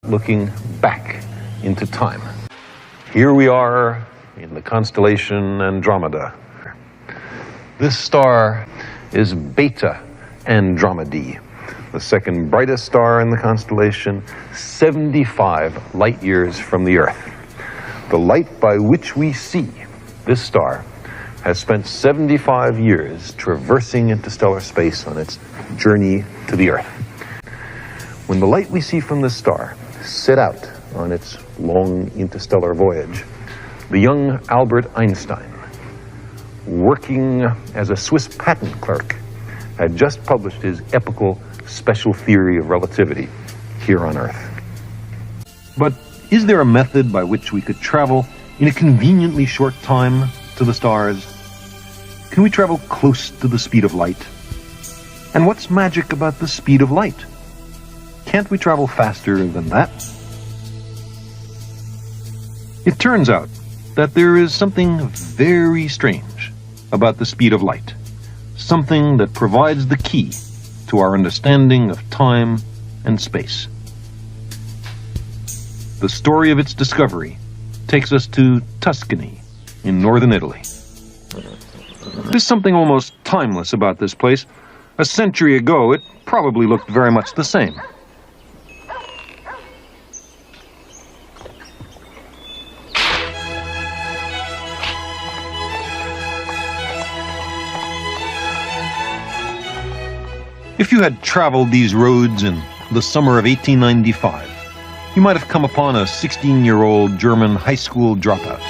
looking back into time. Here we are in the constellation Andromeda. This star is Beta Andromedae, the second brightest star in the constellation, 75 light years from the Earth. The light by which we see this star has spent 75 years traversing interstellar space on its journey to the Earth. When the light we see from this star set out on its long interstellar voyage, the young Albert Einstein, working as a Swiss patent clerk, had just published his epical special theory of relativity here on Earth. But is there a method by which we could travel in a conveniently short time to the stars? Can we travel close to the speed of light? And what's magic about the speed of light? Can't we travel faster than that? It turns out that there is something very strange about the speed of light, something that provides the key to our understanding of time and space. The story of its discovery takes us to Tuscany in northern Italy. There's something almost timeless about this place. A century ago, it probably looked very much the same. If you had traveled these roads in the summer of 1895, you might have come upon a 16-year-old German high school dropout.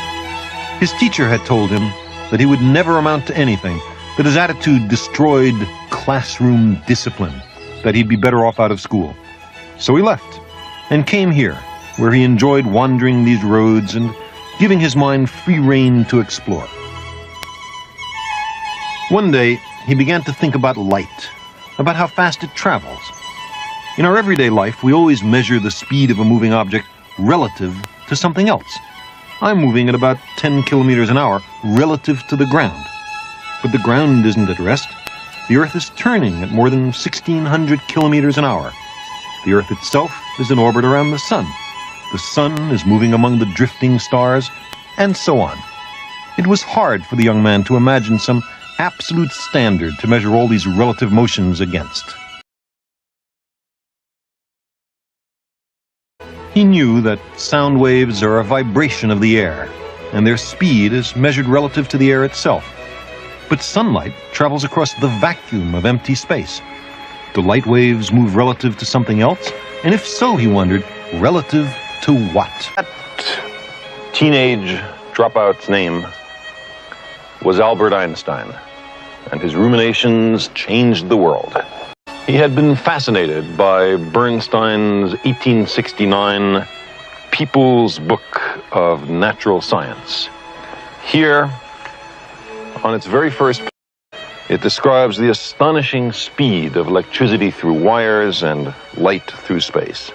His teacher had told him that he would never amount to anything, that his attitude destroyed classroom discipline, that he'd be better off out of school. So he left and came here, where he enjoyed wandering these roads and giving his mind free rein to explore. One day, he began to think about light, about how fast it travels. In our everyday life, we always measure the speed of a moving object relative to something else. I'm moving at about 10 kilometers an hour relative to the ground. But the ground isn't at rest. The Earth is turning at more than 1,600 kilometers an hour. The Earth itself is in orbit around the Sun. The Sun is moving among the drifting stars, and so on. It was hard for the young man to imagine some absolute standard to measure all these relative motions against. He knew that sound waves are a vibration of the air, and their speed is measured relative to the air itself. But sunlight travels across the vacuum of empty space. Do light waves move relative to something else? And if so, he wondered, relative to what? That teenage dropout's name was Albert Einstein, and his ruminations changed the world. He had been fascinated by Bernstein's 1869 People's Book of Natural Science. Here, on its very first page, it describes the astonishing speed of electricity through wires and light through space.